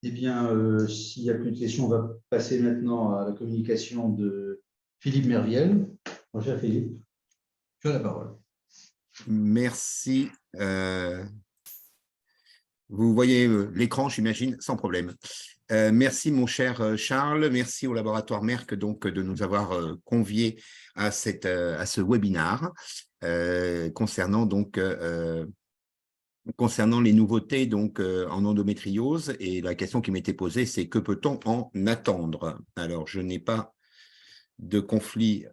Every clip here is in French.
Eh bien, s'il n'y a plus de questions, on va passer maintenant à la communication de Philippe Merviel. Mon cher Philippe, tu as la parole. Merci. Vous voyez l'écran, j'imagine, sans problème. Merci, mon cher Charles. Merci au laboratoire Merck donc, de nous avoir conviés à ce webinaire concernant les nouveautés donc, en endométriose. Et la question qui m'était posée, c'est que peut-on en attendre? Alors, je n'ai pas de conflit.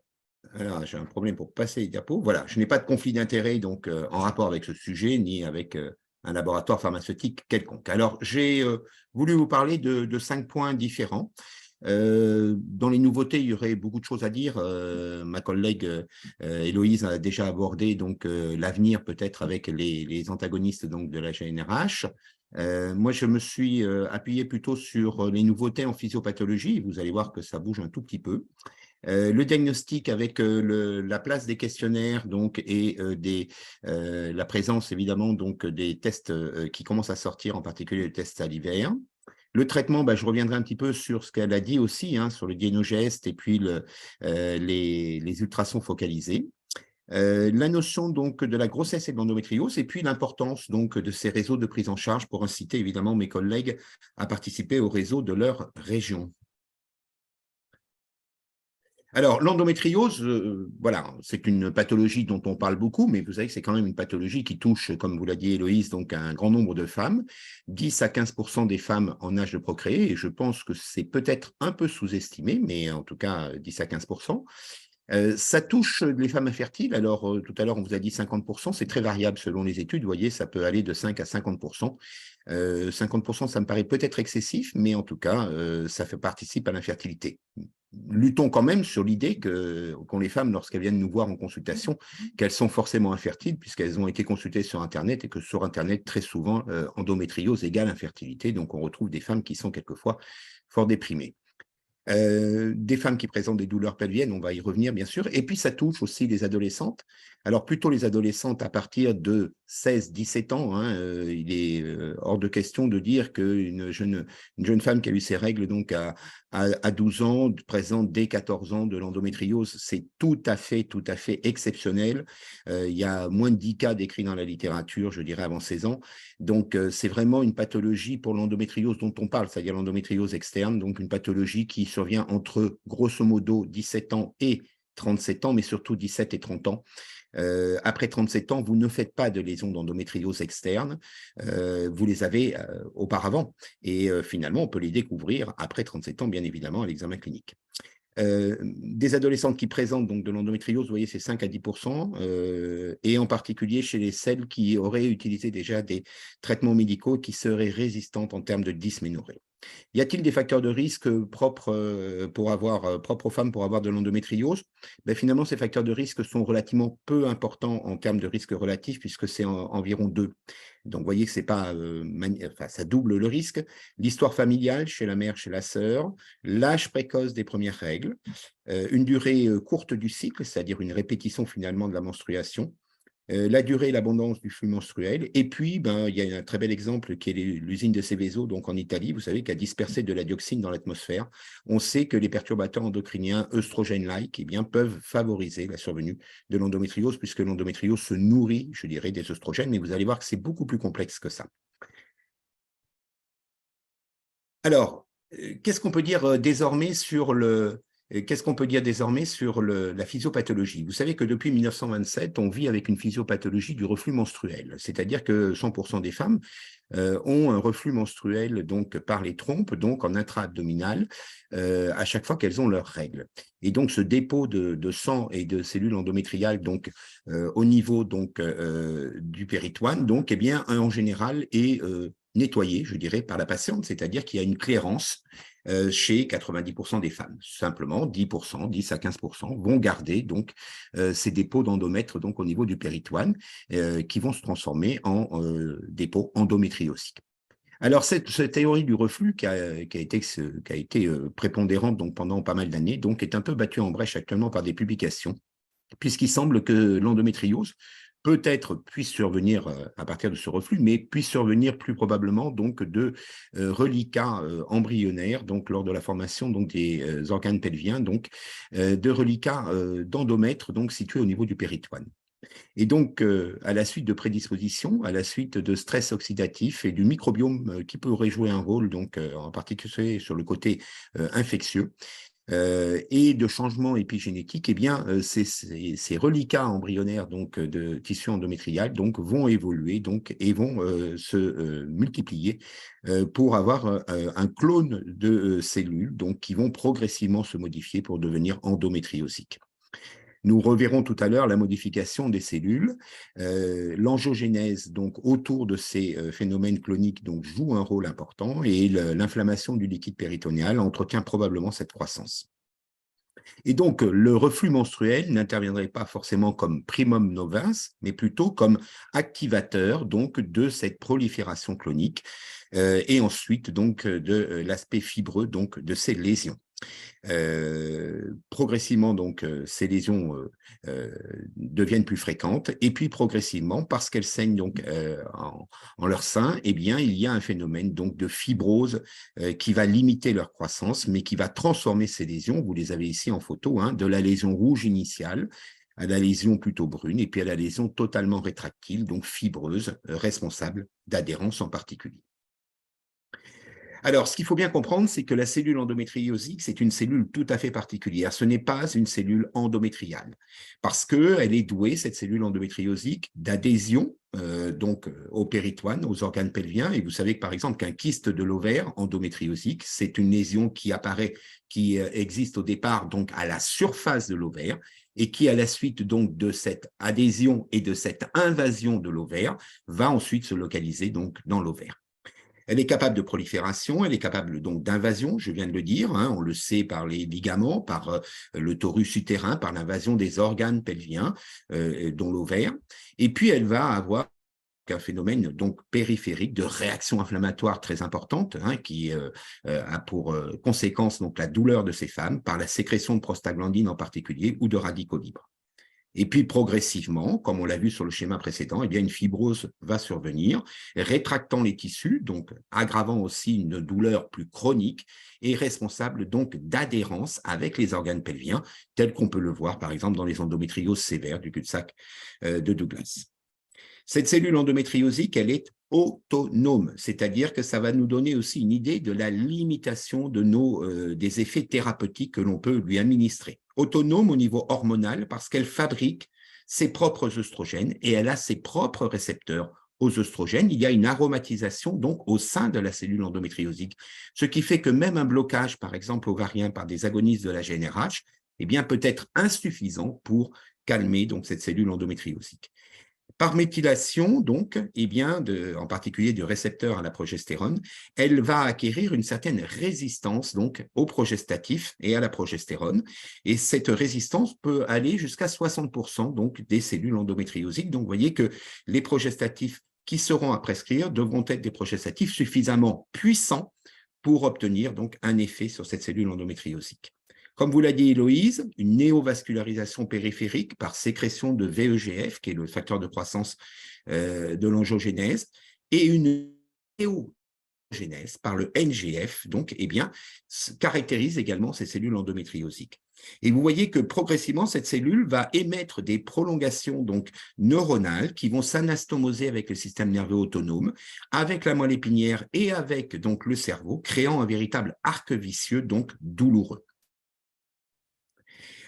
Alors, j'ai un problème pour passer les diapos. Voilà, je n'ai pas de conflit d'intérêt donc en rapport avec ce sujet ni avec un laboratoire pharmaceutique quelconque. Alors, j'ai voulu vous parler de 5 points différents. Dans les nouveautés, il y aurait beaucoup de choses à dire. Ma collègue Héloïse a déjà abordé donc l'avenir peut-être avec les antagonistes donc de la GnRH. Moi, je me suis appuyé plutôt sur les nouveautés en physiopathologie. Vous allez voir que ça bouge un tout petit peu. Le diagnostic avec la place des questionnaires donc, et la présence évidemment donc, des tests qui commencent à sortir, en particulier les tests salivaires. Le traitement, je reviendrai un petit peu sur ce qu'elle a dit aussi, hein, sur le diénogeste et puis les ultrasons focalisés. La notion donc de la grossesse et de l'endométriose et puis l'importance donc de ces réseaux de prise en charge pour inciter évidemment mes collègues à participer au réseau de leur région. Alors, l'endométriose, voilà, c'est une pathologie dont on parle beaucoup, mais vous savez que c'est quand même une pathologie qui touche, comme vous l'a dit Héloïse, donc un grand nombre de femmes, 10 à 15% des femmes en âge de procréer, et je pense que c'est peut-être un peu sous-estimé, mais en tout cas 10 à 15%. Ça touche les femmes infertiles. Alors, tout à l'heure, on vous a dit 50%, c'est très variable selon les études. Vous voyez, ça peut aller de 5 à 50%. 50%, ça me paraît peut-être excessif, mais en tout cas, ça participe à l'infertilité. Luttons quand même sur l'idée qu'ont les femmes, lorsqu'elles viennent nous voir en consultation, qu'elles sont forcément infertiles, puisqu'elles ont été consultées sur Internet, et que sur Internet, très souvent, endométriose égale infertilité. Donc, on retrouve des femmes qui sont quelquefois fort déprimées. Des femmes qui présentent des douleurs pelviennes, on va y revenir bien sûr, et puis ça touche aussi les adolescentes. Alors plutôt les adolescentes à partir de 16-17 ans, hein, il est hors de question de dire qu'une jeune femme qui a eu ses règles donc à 12 ans, présente dès 14 ans de l'endométriose, c'est tout à fait exceptionnel. Il y a moins de 10 cas décrits dans la littérature, je dirais avant 16 ans. Donc, c'est vraiment une pathologie pour l'endométriose dont on parle, c'est-à-dire l'endométriose externe, donc une pathologie qui survient entre, grosso modo, 17 ans et 37 ans, mais surtout 17 et 30 ans. Après 37 ans, vous ne faites pas de lésions d'endométriose externe, vous les avez auparavant. Et finalement, on peut les découvrir après 37 ans, bien évidemment, à l'examen clinique. Des adolescentes qui présentent donc de l'endométriose, vous voyez, c'est 5 à 10%, et en particulier chez celles qui auraient utilisé déjà des traitements médicaux qui seraient résistantes en termes de dysménorrhée. Y a-t-il des facteurs de risque propres aux femmes pour avoir de l'endométriose? Finalement, ces facteurs de risque sont relativement peu importants en termes de risque relatif, puisque c'est environ 2. Donc, vous voyez que c'est pas, ça double le risque. L'histoire familiale chez la mère, chez la sœur, l'âge précoce des premières règles, une durée courte du cycle, c'est-à-dire une répétition finalement de la menstruation, la durée et l'abondance du flux menstruel. Et puis, il y a un très bel exemple qui est l'usine de Seveso, donc en Italie, vous savez, qui a dispersé de la dioxine dans l'atmosphère. On sait que les perturbateurs endocriniens œstrogènes-like peuvent favoriser la survenue de l'endométriose, puisque l'endométriose se nourrit, je dirais, des œstrogènes, mais vous allez voir que c'est beaucoup plus complexe que ça. Alors, qu'est-ce qu'on peut dire désormais sur la physiopathologie? Vous savez que depuis 1927, on vit avec une physiopathologie du reflux menstruel, c'est-à-dire que 100% des femmes ont un reflux menstruel donc par les trompes, donc en intra-abdominal, à chaque fois qu'elles ont leurs règles. Et donc ce dépôt de sang et de cellules endométriales donc au niveau donc du péritoine, donc en général est nettoyé, je dirais, par la patiente, c'est-à-dire qu'il y a une clairance chez 90% des femmes. Simplement, 10%, 10 à 15% vont garder donc ces dépôts d'endomètre donc au niveau du péritoine qui vont se transformer en dépôts endométriosiques. Alors, cette théorie du reflux qui a été prépondérante donc, pendant pas mal d'années, donc est un peu battue en brèche actuellement par des publications, puisqu'il semble que l'endométriose peut-être puisse survenir à partir de ce reflux, mais puisse survenir plus probablement donc de reliquats embryonnaires, donc lors de la formation donc des organes pelviens, donc de reliquats d'endomètres donc situés au niveau du péritoine. Et donc, à la suite de prédispositions, à la suite de stress oxydatif et du microbiome qui pourrait jouer un rôle, donc en particulier sur le côté infectieux, et de changements épigénétiques, eh bien, ces reliquats embryonnaires donc, de tissu endométrial donc, vont évoluer donc, et vont se multiplier pour avoir un clone de cellules donc, qui vont progressivement se modifier pour devenir endométriosiques. Nous reverrons tout à l'heure la modification des cellules. L'angiogénèse, donc autour de ces phénomènes cloniques, donc, joue un rôle important et l'inflammation du liquide péritonéal entretient probablement cette croissance. Et donc, le reflux menstruel n'interviendrait pas forcément comme primum novus, mais plutôt comme activateur donc, de cette prolifération clonique et ensuite donc, de l'aspect fibreux donc, de ces lésions. Progressivement, donc, ces lésions deviennent plus fréquentes et puis progressivement, parce qu'elles saignent donc, en leur sein, eh bien, il y a un phénomène donc, de fibrose qui va limiter leur croissance, mais qui va transformer ces lésions, vous les avez ici en photo, hein, de la lésion rouge initiale à la lésion plutôt brune et puis à la lésion totalement rétractile, donc fibreuse, responsable d'adhérence en particulier. Alors, ce qu'il faut bien comprendre, c'est que la cellule endométriosique, c'est une cellule tout à fait particulière. Ce n'est pas une cellule endométriale, parce qu'elle est douée, cette cellule endométriosique, d'adhésion donc au péritoine, aux organes pelviens. Et vous savez que, par exemple, qu'un kyste de l'ovaire endométriosique, c'est une lésion qui apparaît, qui existe au départ donc à la surface de l'ovaire, et qui, à la suite donc de cette adhésion et de cette invasion de l'ovaire, va ensuite se localiser donc dans l'ovaire. Elle est capable de prolifération, elle est capable donc d'invasion, je viens de le dire, hein, on le sait par les ligaments, par le torus utérin, par l'invasion des organes pelviens, dont l'ovaire. Et puis, elle va avoir un phénomène donc périphérique de réaction inflammatoire très importante, hein, qui a pour conséquence donc la douleur de ces femmes par la sécrétion de prostaglandines en particulier ou de radicaux libres. Et puis, progressivement, comme on l'a vu sur le schéma précédent, eh bien, une fibrose va survenir, rétractant les tissus, donc aggravant aussi une douleur plus chronique et responsable donc d'adhérence avec les organes pelviens, tel qu'on peut le voir, par exemple, dans les endométrioses sévères du cul-de-sac de Douglas. Cette cellule endométriosique, elle est autonome, c'est-à-dire que ça va nous donner aussi une idée de la limitation de des effets thérapeutiques que l'on peut lui administrer. Autonome au niveau hormonal parce qu'elle fabrique ses propres œstrogènes et elle a ses propres récepteurs aux œstrogènes. Il y a une aromatisation donc au sein de la cellule endométriosique, ce qui fait que même un blocage, par exemple ovarien par des agonistes de la GnRH, eh bien, peut être insuffisant pour calmer donc cette cellule endométriosique. Par méthylation, donc, eh bien, en particulier du récepteur à la progestérone, elle va acquérir une certaine résistance donc, au progestatif et à la progestérone. Et cette résistance peut aller jusqu'à 60% donc, des cellules endométriosiques. Donc, vous voyez que les progestatifs qui seront à prescrire devront être des progestatifs suffisamment puissants pour obtenir donc, un effet sur cette cellule endométriosique. Comme vous l'a dit Héloïse, une néovascularisation périphérique par sécrétion de VEGF, qui est le facteur de croissance de l'angiogénèse, et une néogénèse par le NGF, donc, eh bien, caractérise également ces cellules endométriosiques. Et vous voyez que progressivement, cette cellule va émettre des prolongations donc, neuronales qui vont s'anastomoser avec le système nerveux autonome, avec la moelle épinière et avec donc, le cerveau, créant un véritable arc vicieux donc douloureux.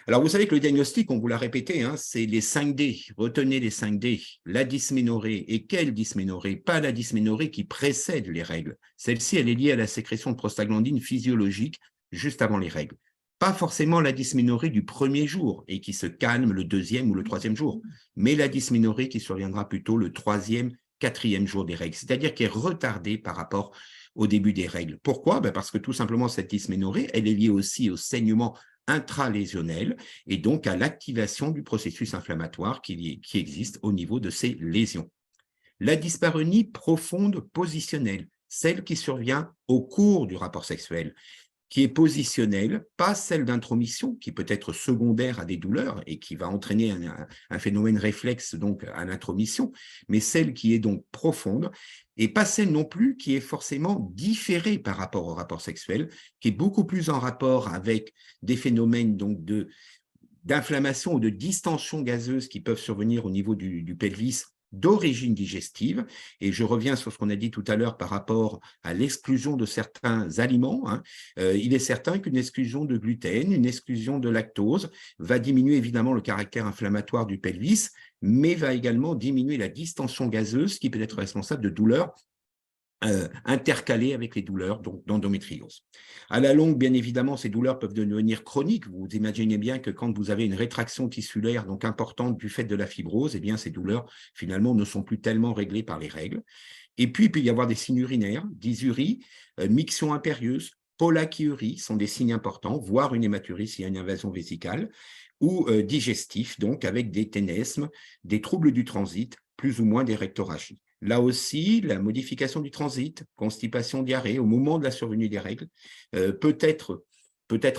Alors, vous savez que le diagnostic, on vous l'a répété, hein, c'est les 5D. Retenez les 5D. La dysménorrhée. Et quelle dysménorrhée? Pas la dysménorrhée qui précède les règles. Celle-ci, elle est liée à la sécrétion de prostaglandine physiologique juste avant les règles. Pas forcément la dysménorrhée du premier jour et qui se calme le deuxième ou le troisième jour, mais la dysménorrhée qui surviendra plutôt le troisième, quatrième jour des règles, c'est-à-dire qui est retardée par rapport au début des règles. Pourquoi? Parce que tout simplement, cette dysménorrhée, elle est liée aussi au saignement intralésionnelle et donc à l'activation du processus inflammatoire qui existe au niveau de ces lésions. La dyspareunie profonde positionnelle, celle qui survient au cours du rapport sexuel, qui est positionnelle, pas celle d'intromission, qui peut être secondaire à des douleurs et qui va entraîner un phénomène réflexe donc à l'intromission, mais celle qui est donc profonde, et pas celle non plus qui est forcément différée par rapport au rapport sexuel, qui est beaucoup plus en rapport avec des phénomènes donc d'inflammation ou de distension gazeuse qui peuvent survenir au niveau du pelvis d'origine digestive. Et je reviens sur ce qu'on a dit tout à l'heure par rapport à l'exclusion de certains aliments. Il est certain qu'une exclusion de gluten, une exclusion de lactose va diminuer évidemment le caractère inflammatoire du pelvis, mais va également diminuer la distension gazeuse qui peut être responsable de douleurs intercalées avec les douleurs d'endométriose. À la longue, bien évidemment, ces douleurs peuvent devenir chroniques. Vous imaginez bien que quand vous avez une rétraction tissulaire donc importante du fait de la fibrose, eh bien, ces douleurs, finalement, ne sont plus tellement réglées par les règles. Et puis, il peut y avoir des signes urinaires, dysurie, miction impérieuse, polachyurie sont des signes importants, voire une hématurie s'il y a une invasion vésicale, ou digestif, donc avec des ténesmes, des troubles du transit, plus ou moins des rectorragies. Là aussi, la modification du transit, constipation, diarrhée, au moment de la survenue des règles, peut être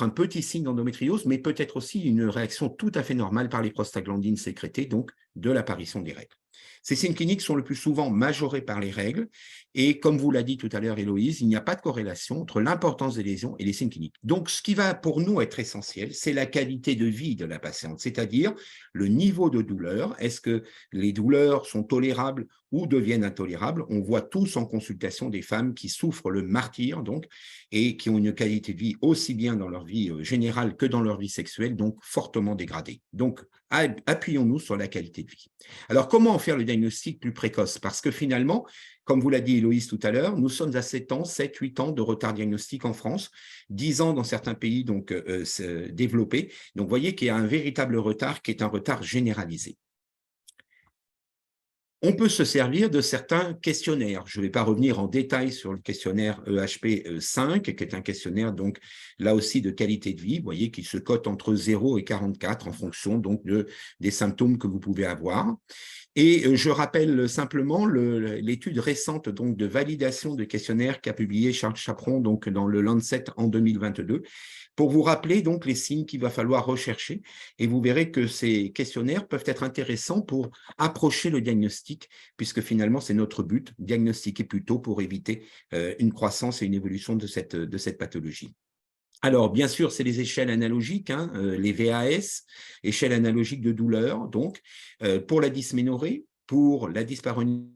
un petit signe d'endométriose, mais peut être aussi une réaction tout à fait normale par les prostaglandines sécrétées, donc de l'apparition des règles. Ces signes cliniques sont le plus souvent majorés par les règles et comme vous l'a dit tout à l'heure Héloïse, il n'y a pas de corrélation entre l'importance des lésions et les signes cliniques. Donc ce qui va pour nous être essentiel, c'est la qualité de vie de la patiente, c'est-à-dire le niveau de douleur. Est-ce que les douleurs sont tolérables ou deviennent intolérables? On voit tous en consultation des femmes qui souffrent le martyre donc et qui ont une qualité de vie aussi bien dans leur vie générale que dans leur vie sexuelle, donc fortement dégradée. Donc appuyons-nous sur la qualité de vie. Alors, comment faire le diagnostic plus précoce? Parce que finalement, comme vous l'a dit Héloïse tout à l'heure, nous sommes à 7 ans, 7, 8 ans de retard diagnostique en France, 10 ans dans certains pays donc, développés. Donc, vous voyez qu'il y a un véritable retard qui est un retard généralisé. On peut se servir de certains questionnaires. Je ne vais pas revenir en détail sur le questionnaire EHP 5, qui est un questionnaire, donc, là aussi, de qualité de vie, vous voyez, qui se cote entre 0 et 44 en fonction donc, des symptômes que vous pouvez avoir. Et je rappelle simplement l'étude récente donc, de validation de questionnaire qu'a publié Charles Chaperon donc, dans le Lancet en 2022, pour vous rappeler donc les signes qu'il va falloir rechercher. Et vous verrez que ces questionnaires peuvent être intéressants pour approcher le diagnostic, puisque finalement, c'est notre but, diagnostiquer plus tôt pour éviter une croissance et une évolution de cette pathologie. Alors, bien sûr, c'est les échelles analogiques, les VAS, échelle analogique de douleur, donc, pour la dysménorrhée, pour la dyspareunie,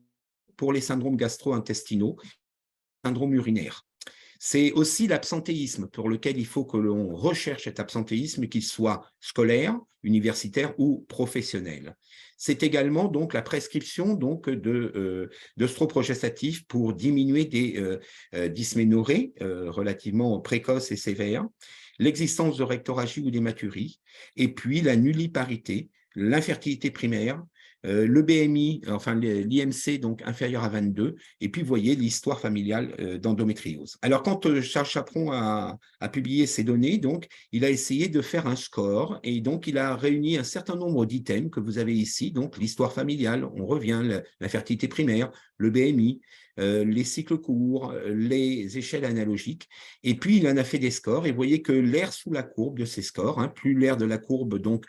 pour les syndromes gastro-intestinaux, syndrome urinaire. C'est aussi l'absentéisme pour lequel il faut que l'on recherche cet absentéisme, qu'il soit scolaire, universitaire ou professionnel. C'est également donc la prescription donc d'œstroprogestatifs pour diminuer des dysménorrhées relativement précoces et sévères, l'existence de rectorragie ou d'hématurie, et puis la nulliparité, l'infertilité primaire, le BMI, enfin l'IMC donc inférieur à 22, et puis vous voyez l'histoire familiale d'endométriose. Alors quand Charles Chaperon a publié ces données, donc il a essayé de faire un score et donc il a réuni un certain nombre d'items que vous avez ici, donc l'histoire familiale, on revient, l'infertilité primaire, le BMI, les cycles courts, les échelles analogiques, et puis il en a fait des scores, et vous voyez que l'air sous la courbe de ces scores, plus l'air de la courbe donc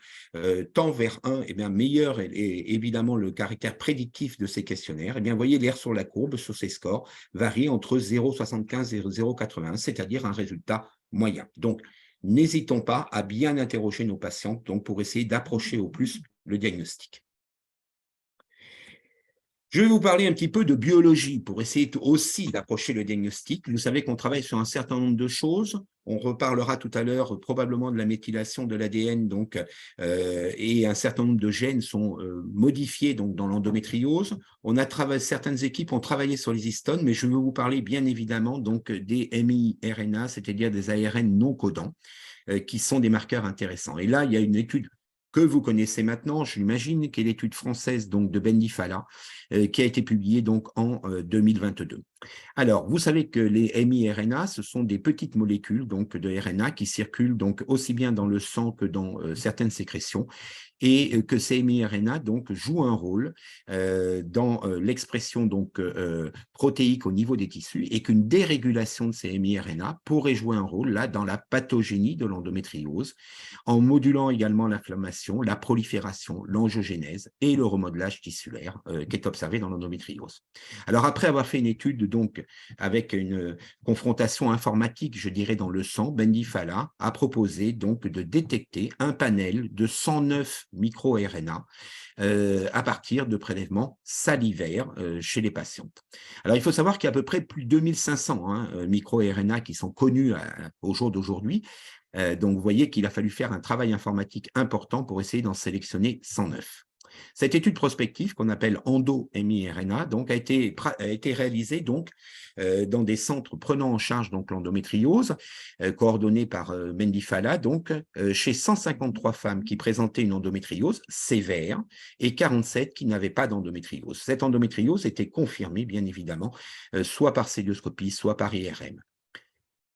tend vers 1, et bien meilleur est évidemment le caractère prédictif de ces questionnaires, et bien vous voyez l'air sur la courbe, sur ces scores, varie entre 0,75 et 0,81, c'est-à-dire un résultat moyen. Donc, n'hésitons pas à bien interroger nos patientes donc, pour essayer d'approcher au plus le diagnostic. Je vais vous parler un petit peu de biologie pour essayer aussi d'approcher le diagnostic. Vous savez qu'on travaille sur un certain nombre de choses. On reparlera tout à l'heure probablement de la méthylation de l'ADN donc, et un certain nombre de gènes sont modifiés donc, dans l'endométriose. Certaines équipes ont travaillé sur les histones, mais je vais vous parler bien évidemment donc, des miRNA, c'est-à-dire des ARN non codants, qui sont des marqueurs intéressants. Et là, il y a une étude que vous connaissez maintenant, j'imagine, qui est l'étude française donc, de Bendifala, qui a été publiée donc, en 2022. Alors, vous savez que les miRNA, ce sont des petites molécules donc, de RNA qui circulent donc, aussi bien dans le sang que dans certaines sécrétions et que ces miRNA donc jouent un rôle dans l'expression donc protéique au niveau des tissus et qu'une dérégulation de ces miRNA pourrait jouer un rôle là dans la pathogénie de l'endométriose en modulant également l'inflammation, la prolifération, l'angiogénèse et le remodelage tissulaire qui est observé dans l'endométriose. Alors après avoir fait une étude donc avec une confrontation informatique, je dirais dans le sang, Bendifala a proposé donc de détecter un panel de 109 micro-RNA à partir de prélèvements salivaires chez les patientes. Alors, il faut savoir qu'il y a à peu près plus de 2500 micro-RNA qui sont connus au jour d'aujourd'hui. Donc, vous voyez qu'il a fallu faire un travail informatique important pour essayer d'en sélectionner 109. Cette étude prospective qu'on appelle ENDO-MIRNA donc, a été réalisée donc, dans des centres prenant en charge donc, l'endométriose, coordonnés par Mendifala, donc, chez 153 femmes qui présentaient une endométriose sévère et 47 qui n'avaient pas d'endométriose. Cette endométriose était confirmée, bien évidemment, soit par célioscopie, soit par IRM.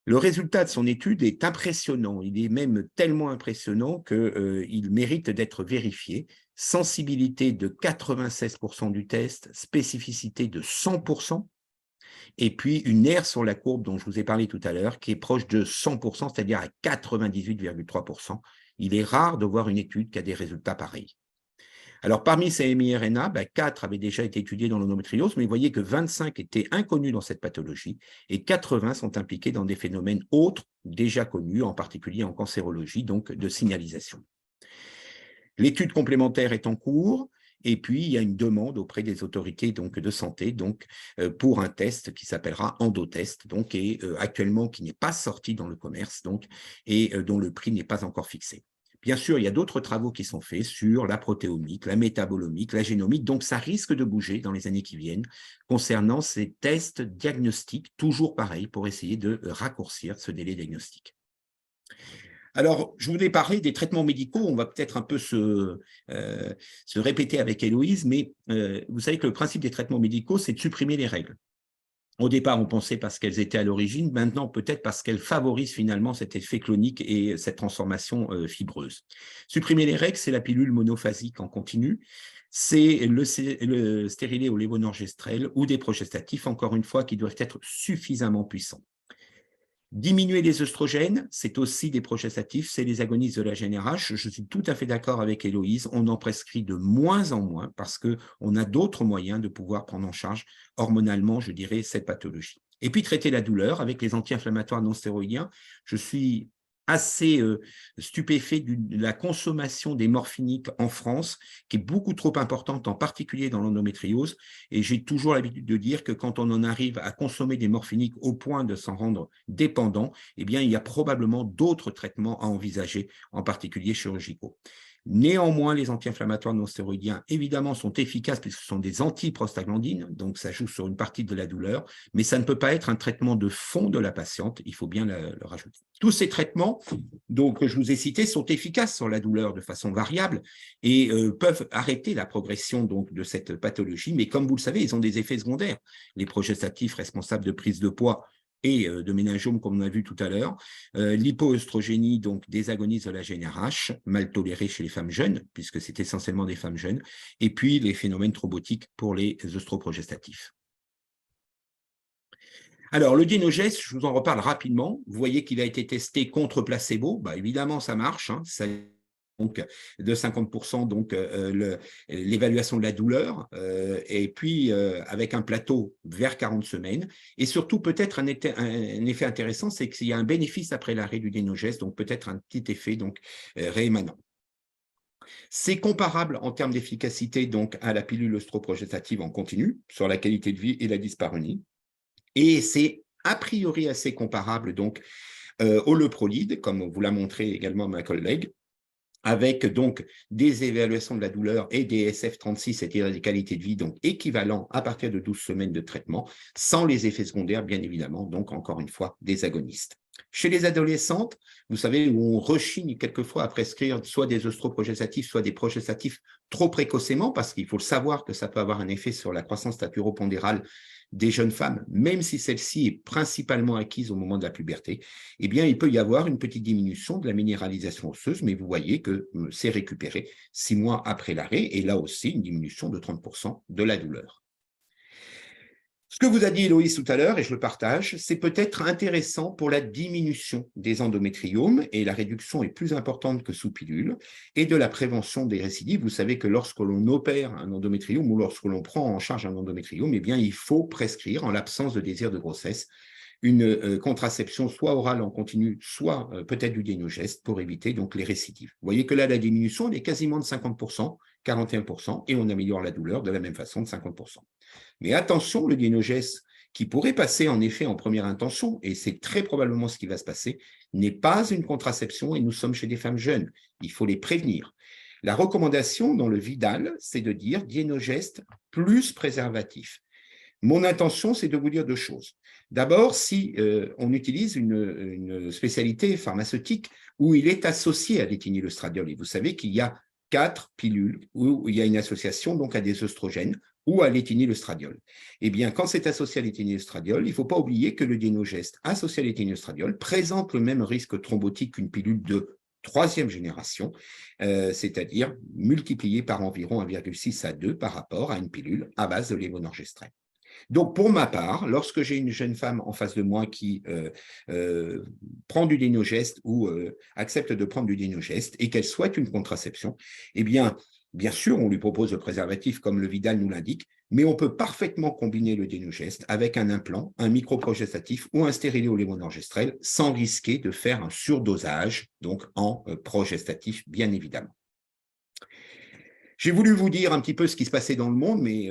Le résultat de son étude est impressionnant, il est même tellement impressionnant qu'il mérite d'être vérifié. Sensibilité de 96% du test, spécificité de 100%, et puis une aire sur la courbe dont je vous ai parlé tout à l'heure, qui est proche de 100%, c'est-à-dire à 98,3%. Il est rare de voir une étude qui a des résultats pareils. Alors, parmi ces miRNA, 4 avaient déjà été étudiés dans l'endométriose, mais vous voyez que 25 étaient inconnus dans cette pathologie et 80 sont impliqués dans des phénomènes autres déjà connus, en particulier en cancérologie, donc de signalisation. L'étude complémentaire est en cours. Et puis, il y a une demande auprès des autorités donc, de santé donc, pour un test qui s'appellera EndoTest, donc, et actuellement qui n'est pas sorti dans le commerce donc, et dont le prix n'est pas encore fixé. Bien sûr, il y a d'autres travaux qui sont faits sur la protéomique, la métabolomique, la génomique, donc ça risque de bouger dans les années qui viennent concernant ces tests diagnostiques, toujours pareil, pour essayer de raccourcir ce délai diagnostique. Alors, je voulais parler des traitements médicaux, on va peut-être un peu se répéter avec Héloïse, mais vous savez que le principe des traitements médicaux, c'est de supprimer les règles. Au départ, on pensait parce qu'elles étaient à l'origine, maintenant peut-être parce qu'elles favorisent finalement cet effet clonique et cette transformation fibreuse. Supprimer les règles, c'est la pilule monophasique en continu, c'est le stérilet au lévonorgestrel ou des progestatifs, encore une fois, qui doivent être suffisamment puissants. Diminuer les œstrogènes, c'est aussi des progestatifs, c'est les agonistes de la GnRH. Je suis tout à fait d'accord avec Héloïse, on en prescrit de moins en moins parce qu'on a d'autres moyens de pouvoir prendre en charge hormonalement, je dirais, cette pathologie. Et puis traiter la douleur avec les anti-inflammatoires non stéroïdiens. Je suis assez stupéfait de la consommation des morphiniques en France, qui est beaucoup trop importante, en particulier dans l'endométriose. Et j'ai toujours l'habitude de dire que quand on en arrive à consommer des morphiniques au point de s'en rendre dépendant, eh bien, il y a probablement d'autres traitements à envisager, en particulier chirurgicaux. Néanmoins, les anti-inflammatoires non stéroïdiens, évidemment, sont efficaces puisque ce sont des antiprostaglandines, donc ça joue sur une partie de la douleur, mais ça ne peut pas être un traitement de fond de la patiente, il faut bien le rajouter. Tous ces traitements donc, que je vous ai cités sont efficaces sur la douleur de façon variable et peuvent arrêter la progression donc, de cette pathologie, mais comme vous le savez, ils ont des effets secondaires. Les progestatifs responsables de prise de poids et de méningiome, comme on a vu tout à l'heure, l'hypoœstrogénie, donc des agonistes de la GnRH, mal tolérés chez les femmes jeunes, puisque c'est essentiellement des femmes jeunes, et puis les phénomènes thrombotiques pour les œstroprogestatifs. Alors, le Dienogest, je vous en reparle rapidement. Vous voyez qu'il a été testé contre placebo. Évidemment, ça marche. Ça donc de 50%, donc l'évaluation de la douleur, et puis avec un plateau vers 40 semaines. Et surtout, peut-être un effet intéressant, c'est qu'il y a un bénéfice après l'arrêt du Dienogest, donc peut-être un petit effet donc, réémanent. C'est comparable en termes d'efficacité donc à la pilule œstroprogestative en continu, sur la qualité de vie et la dyspareunie. Et c'est a priori assez comparable donc au Leprolide, comme vous l'a montré également ma collègue, avec donc des évaluations de la douleur et des SF36, c'est-à-dire des qualités de vie donc équivalents à partir de 12 semaines de traitement, sans les effets secondaires, bien évidemment, donc encore une fois, des agonistes. Chez les adolescentes, vous savez, où on rechigne quelquefois à prescrire soit des œstroprogestatifs, soit des progestatifs trop précocement, parce qu'il faut le savoir que ça peut avoir un effet sur la croissance staturopondérale des jeunes femmes, même si celle-ci est principalement acquise au moment de la puberté, eh bien, il peut y avoir une petite diminution de la minéralisation osseuse, mais vous voyez que c'est récupéré 6 mois après l'arrêt, et là aussi, une diminution de 30% de la douleur. Ce que vous a dit Héloïse tout à l'heure, et je le partage, c'est peut-être intéressant pour la diminution des endométriomes, et la réduction est plus importante que sous pilule, et de la prévention des récidives. Vous savez que lorsque l'on opère un endométriome ou lorsque l'on prend en charge un endométriome, eh bien, il faut prescrire, en l'absence de désir de grossesse, une contraception soit orale en continu, soit peut-être du dénogeste pour éviter donc les récidives. Vous voyez que là, la diminution elle est quasiment de 50%, 41%, et on améliore la douleur de la même façon de 50%. Mais attention, le dénogeste qui pourrait passer en effet en première intention, et c'est très probablement ce qui va se passer, n'est pas une contraception et nous sommes chez des femmes jeunes. Il faut les prévenir. La recommandation dans le Vidal, c'est de dire dénogeste plus préservatif. Mon intention, c'est de vous dire deux choses. D'abord, si on utilise une spécialité pharmaceutique où il est associé à l'éthénylestradiol, et vous savez qu'il y a 4 pilules où il y a une association donc à des œstrogènes ou à l'éthénylestradiol. Eh bien, quand c'est associé à l'éthénylestradiol, il ne faut pas oublier que le dénogeste associé à l'éthénylestradiol présente le même risque thrombotique qu'une pilule de 3e génération, c'est-à-dire multiplié par environ 1,6 à 2 par rapport à une pilule à base de lévonorgestrel. Donc, pour ma part, lorsque j'ai une jeune femme en face de moi qui prend du dénogeste ou accepte de prendre du dénogeste et qu'elle souhaite une contraception, eh bien sûr, on lui propose le préservatif comme le Vidal nous l'indique, mais on peut parfaitement combiner le dénogeste avec un implant, un microprogestatif ou un stérilet au lévonorgestrel sans risquer de faire un surdosage, donc en progestatif, bien évidemment. J'ai voulu vous dire un petit peu ce qui se passait dans le monde, mais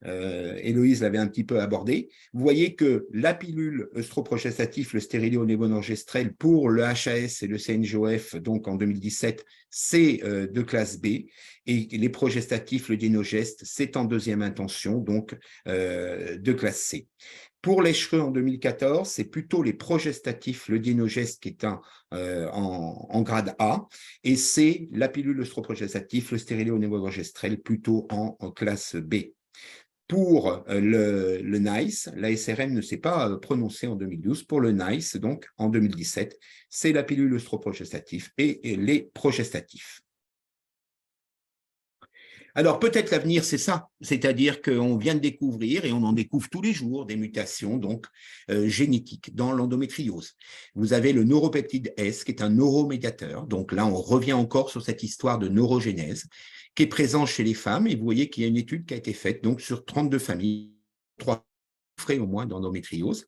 Héloïse l'avait un petit peu abordé. Vous voyez que la pilule œstroprogestatif, le stérilet au lévonorgestrel pour le HAS et le CNGOF, donc en 2017, c'est de classe B. Et les progestatifs, le dénogeste, c'est en 2e intention, donc de classe C. Pour l'Eschreux en 2014, c'est plutôt les progestatifs, le dénogeste qui est en grade A, et c'est la pilule œstroprogestatif, le stérilet au lévonorgestrel, plutôt en classe B. Pour le NICE, la SRM ne s'est pas prononcée en 2012. Pour le NICE, donc en 2017, c'est la pilule œstroprogestatif et les progestatifs. Alors, peut-être l'avenir, c'est ça, c'est-à-dire qu'on vient de découvrir, et on en découvre tous les jours, des mutations donc génétiques dans l'endométriose. Vous avez le neuropeptide S, qui est un neuromédiateur, donc là, on revient encore sur cette histoire de neurogénèse, qui est présent chez les femmes, et vous voyez qu'il y a une étude qui a été faite donc sur 32 familles, 3 frais au moins d'endométriose,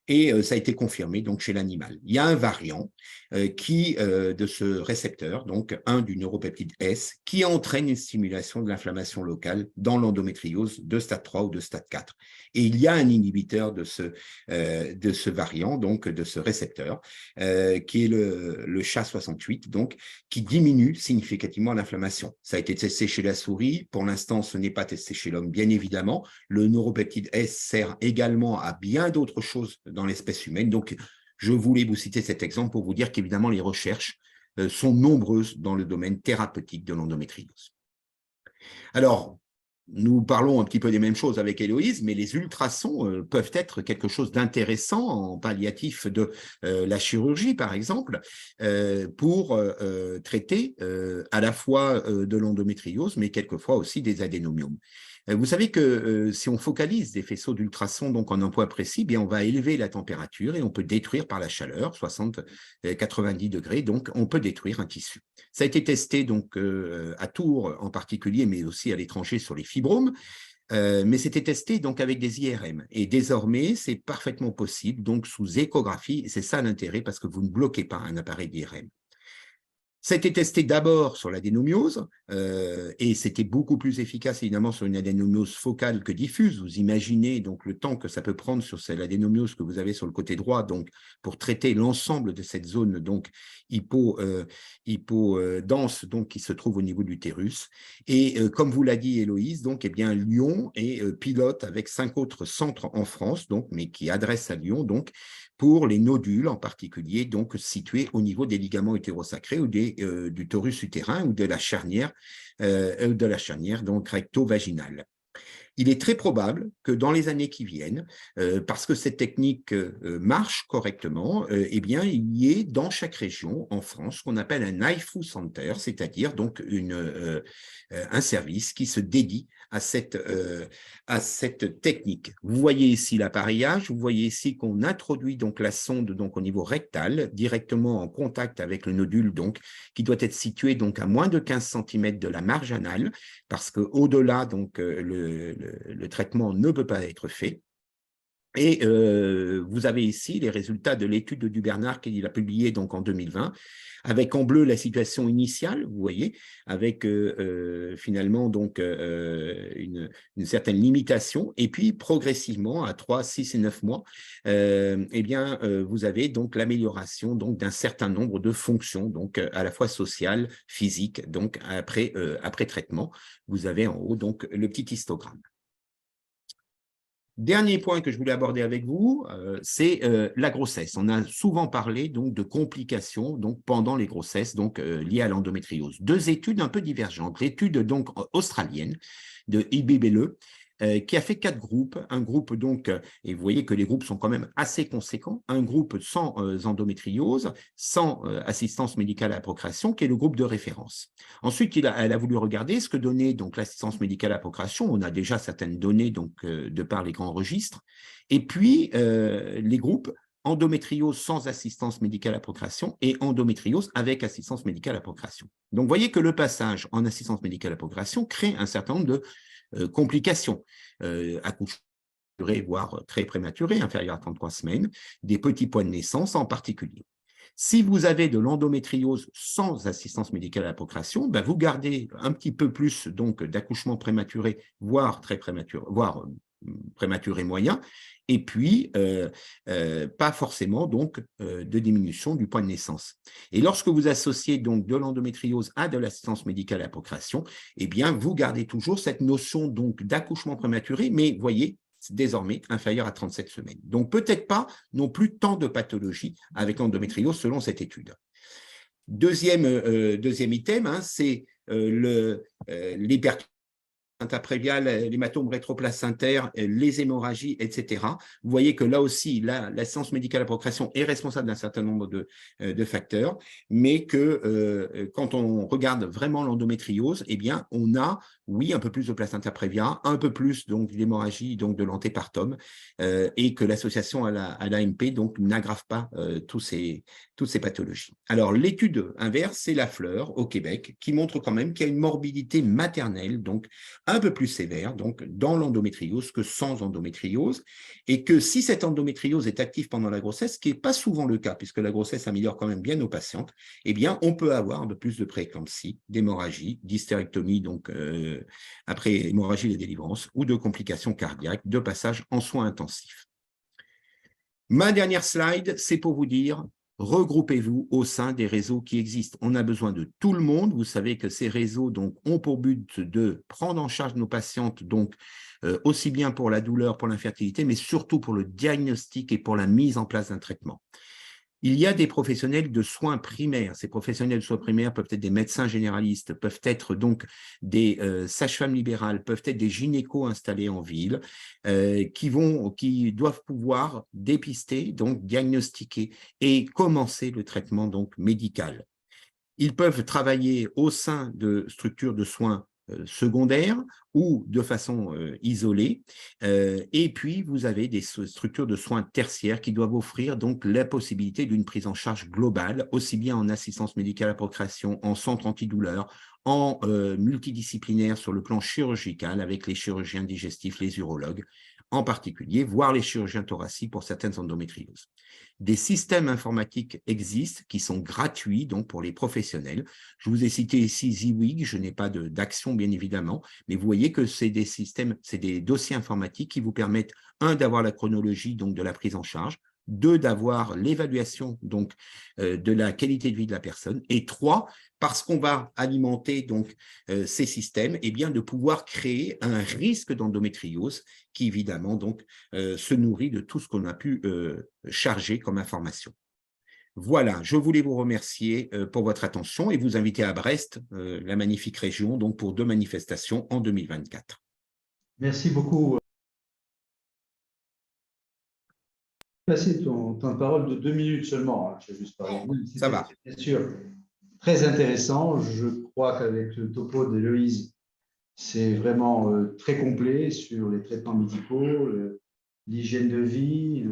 et ça a été confirmé donc chez l'animal. Il y a un variant de ce récepteur, donc un du neuropeptide S, qui entraîne une stimulation de l'inflammation locale dans l'endométriose de stade 3 ou de stade 4. Et il y a un inhibiteur de ce variant, donc de ce récepteur, qui est le SHA-68, donc qui diminue significativement l'inflammation. Ça a été testé chez la souris. Pour l'instant, ce n'est pas testé chez l'homme, bien évidemment. Le neuropeptide S sert également à bien d'autres choses dans l'espèce humaine. Donc, je voulais vous citer cet exemple pour vous dire qu'évidemment, les recherches sont nombreuses dans le domaine thérapeutique de l'endométriose. Alors, nous parlons un petit peu des mêmes choses avec Héloïse, mais les ultrasons peuvent être quelque chose d'intéressant en palliatif de la chirurgie, par exemple, pour traiter à la fois de l'endométriose, mais quelquefois aussi des adénomiomes. Vous savez que si on focalise des faisceaux d'ultrasons donc en un point précis, bien on va élever la température et on peut détruire par la chaleur, 60-90 degrés, donc on peut détruire un tissu. Ça a été testé donc à Tours en particulier, mais aussi à l'étranger sur les fibromes. Mais c'était testé donc avec des IRM. Et désormais, c'est parfaitement possible, donc sous échographie. C'est ça l'intérêt, parce que vous ne bloquez pas un appareil d'IRM. Ça a été testé d'abord sur l'adénomiose, et c'était beaucoup plus efficace évidemment sur une adénomyose focale que diffuse. Vous imaginez donc le temps que ça peut prendre sur l'adénomyose que vous avez sur le côté droit, donc pour traiter l'ensemble de cette zone donc hypodense donc qui se trouve au niveau de l'utérus. Et comme vous l'a dit Héloïse, donc eh bien Lyon est pilote avec 5 autres centres en France, donc mais qui adressent à Lyon donc pour les nodules en particulier, donc situés au niveau des ligaments utérosacrés ou du torus utérin ou de la charnière donc recto-vaginale. Il est très probable que dans les années qui viennent, parce que cette technique marche correctement, eh bien, il y ait dans chaque région en France ce qu'on appelle un NIFU Center, c'est-à-dire donc un service qui se dédie à cette technique. Vous voyez ici l'appareillage, vous voyez ici qu'on introduit donc la sonde donc au niveau rectal, directement en contact avec le nodule donc qui doit être situé donc à moins de 15 cm de la marge anale, parce qu'au-delà donc le traitement ne peut pas être fait. Et vous avez ici les résultats de l'étude de Dubernard qu'il a publié donc en 2020, avec en bleu la situation initiale, vous voyez, avec finalement donc une certaine limitation, et puis progressivement à 3, 6 et 9 mois, eh bien vous avez donc l'amélioration donc d'un certain nombre de fonctions, donc à la fois sociales, physiques, donc après traitement. Vous avez en haut donc le petit histogramme. Dernier point que je voulais aborder avec vous, c'est la grossesse. On a souvent parlé donc de complications donc pendant les grossesses donc liées à l'endométriose. 2 études un peu divergentes. L'étude donc australienne de Ibibele qui a fait 4 groupes. Un groupe donc, et vous voyez que les groupes sont quand même assez conséquents, un groupe sans endométriose, sans assistance médicale à la procréation, qui est le groupe de référence. Ensuite, elle a voulu regarder ce que donnait donc l'assistance médicale à la procréation. On a déjà certaines données donc de par les grands registres. Et puis les groupes endométriose sans assistance médicale à la procréation et endométriose avec assistance médicale à la procréation. Donc, vous voyez que le passage en assistance médicale à la procréation crée un certain nombre de complications, accouchement prématuré, voire très prématuré, inférieur à 33 semaines, des petits points de naissance en particulier. Si vous avez de l'endométriose sans assistance médicale à la procréation, ben vous gardez un petit peu plus donc d'accouchement prématuré, voire très prématuré, voire prématuré moyen, et puis pas forcément donc de diminution du point de naissance. Et lorsque vous associez donc de l'endométriose à de l'assistance médicale à la procréation, eh bien vous gardez toujours cette notion donc d'accouchement prématuré, mais voyez, désormais inférieur à 37 semaines. Donc peut-être pas non plus tant de pathologies avec l'endométriose selon cette étude. Deuxième item, hein, c'est l'hypertension interpréviale, l'hématome rétroplacentaire, les hémorragies, etc. Vous voyez que là aussi, l'assistance médicale à la procréation est responsable d'un certain nombre de facteurs, mais que quand on regarde vraiment l'endométriose, eh bien, on a, oui, un peu plus de placenta prévia, un peu plus donc d'hémorragie, donc de l'antépartum, et que l'association à l'AMP donc n'aggrave pas toutes ces pathologies. Alors, l'étude inverse, c'est la Fleur au Québec, qui montre quand même qu'il y a une morbidité maternelle, donc un peu plus sévère donc dans l'endométriose que sans endométriose, et que si cette endométriose est active pendant la grossesse, ce qui n'est pas souvent le cas, puisque la grossesse améliore quand même bien nos patientes, eh bien, on peut avoir un peu plus de prééclampsie, d'hémorragie, d'hystérectomie, donc après hémorragie et délivrance, ou de complications cardiaques, de passage en soins intensifs. Ma dernière slide, c'est pour vous dire, regroupez-vous au sein des réseaux qui existent. On a besoin de tout le monde. Vous savez que ces réseaux donc, ont pour but de prendre en charge nos patientes, donc aussi bien pour la douleur, pour l'infertilité, mais surtout pour le diagnostic et pour la mise en place d'un traitement. Il y a des professionnels de soins primaires. Ces professionnels de soins primaires peuvent être des médecins généralistes, peuvent être donc des sages-femmes libérales, peuvent être des gynécos installés en ville, qui doivent pouvoir dépister, donc diagnostiquer et commencer le traitement donc médical. Ils peuvent travailler au sein de structures de soins secondaires ou de façon isolée. Et puis, vous avez des structures de soins tertiaires qui doivent offrir donc la possibilité d'une prise en charge globale, aussi bien en assistance médicale à la procréation, en centre antidouleur, en multidisciplinaire sur le plan chirurgical avec les chirurgiens digestifs, les urologues, en particulier, voire les chirurgiens thoraciques pour certaines endométrioses. Des systèmes informatiques existent qui sont gratuits donc pour les professionnels. Je vous ai cité ici Ziwig, je n'ai pas d'action bien évidemment, mais vous voyez que c'est des systèmes, c'est des dossiers informatiques qui vous permettent, un, d'avoir la chronologie donc de la prise en charge, deux, d'avoir l'évaluation donc de la qualité de vie de la personne, et trois, parce qu'on va alimenter donc ces systèmes, eh bien de pouvoir créer un risque d'endométriose qui évidemment donc se nourrit de tout ce qu'on a pu charger comme information. Voilà, je voulais vous remercier pour votre attention et vous inviter à Brest, la magnifique région, donc pour 2 manifestations en 2024. Merci beaucoup. Passer ton temps de parole de 2 minutes seulement. Hein. J'ai juste parlé. Ça va. Bien sûr, très intéressant. Je crois qu'avec le topo d'Héloïse, c'est vraiment très complet sur les traitements médicaux, l'hygiène de vie,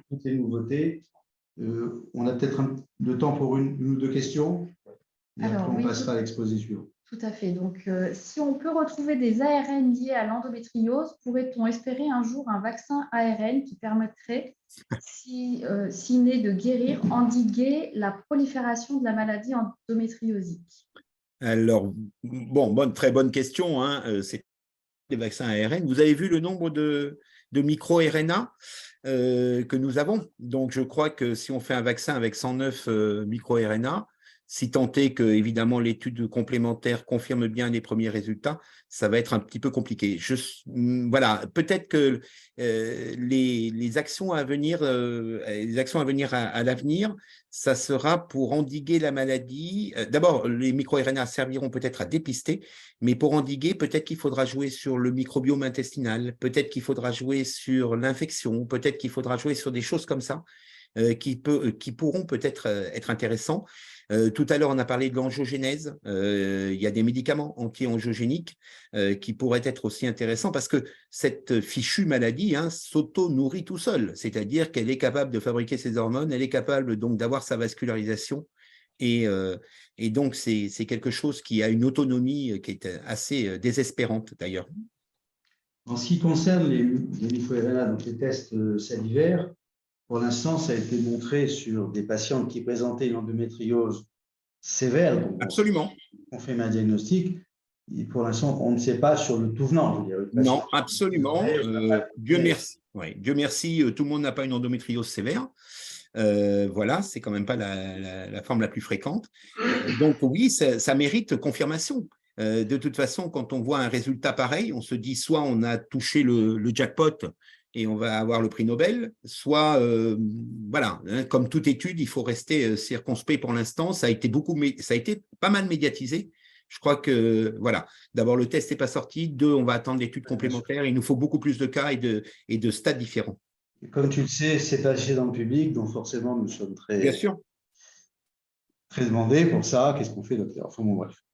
toutes les nouveautés. On a peut-être le temps pour une ou deux questions. Et Alors, après, on oui, passera à l'exposé suivant. Tout à fait. Donc, si on peut retrouver des ARN liés à l'endométriose, pourrait-on espérer un jour un vaccin ARN qui permettrait, si né, de guérir, endiguer la prolifération de la maladie endométriosique? Alors, bon, très bonne question. Hein. C'est des vaccins ARN. Vous avez vu le nombre de micro-RNA que nous avons. Donc, je crois que si on fait un vaccin avec 109 micro-RNA, si tant est que, évidemment, l'étude complémentaire confirme bien les premiers résultats, ça va être un petit peu compliqué. Voilà, peut-être que les actions à venir, à l'avenir, ça sera pour endiguer la maladie. D'abord, les micro-RNA serviront peut-être à dépister, mais pour endiguer, peut-être qu'il faudra jouer sur le microbiome intestinal, peut-être qu'il faudra jouer sur l'infection, peut-être qu'il faudra jouer sur des choses comme ça qui pourront peut-être être intéressants. Tout à l'heure, on a parlé de l'angiogénèse. Il y a des médicaments anti-angiogéniques qui pourraient être aussi intéressants parce que cette fichue maladie s'auto-nourrit tout seul, c'est-à-dire qu'elle est capable de fabriquer ses hormones, elle est capable donc d'avoir sa vascularisation et donc c'est quelque chose qui a une autonomie qui est assez désespérante d'ailleurs. En ce qui concerne les micro-RNA, donc les tests salivaires, pour l'instant, ça a été montré sur des patientes qui présentaient une endométriose sévère. Donc Absolument. on fait un diagnostic. Et pour l'instant, on ne sait pas sur le tout venant. Non, absolument. Dieu merci. Ouais, Dieu merci, tout le monde n'a pas une endométriose sévère. Voilà, c'est quand même pas la forme la plus fréquente. Donc oui, ça mérite confirmation. De toute façon, quand on voit un résultat pareil, on se dit soit on a touché le jackpot et on va avoir le prix Nobel, soit, voilà, comme toute étude, il faut rester circonspect pour l'instant. Ça a été pas mal médiatisé. Je crois que, voilà, d'abord, le test n'est pas sorti. 2, on va attendre l'étude complémentaire. Il nous faut beaucoup plus de cas et de stades différents. Comme tu le sais, c'est passé dans le public, donc forcément, nous sommes Bien sûr. très demandés pour ça. Qu'est-ce qu'on fait, docteur? Enfin, bon, bref.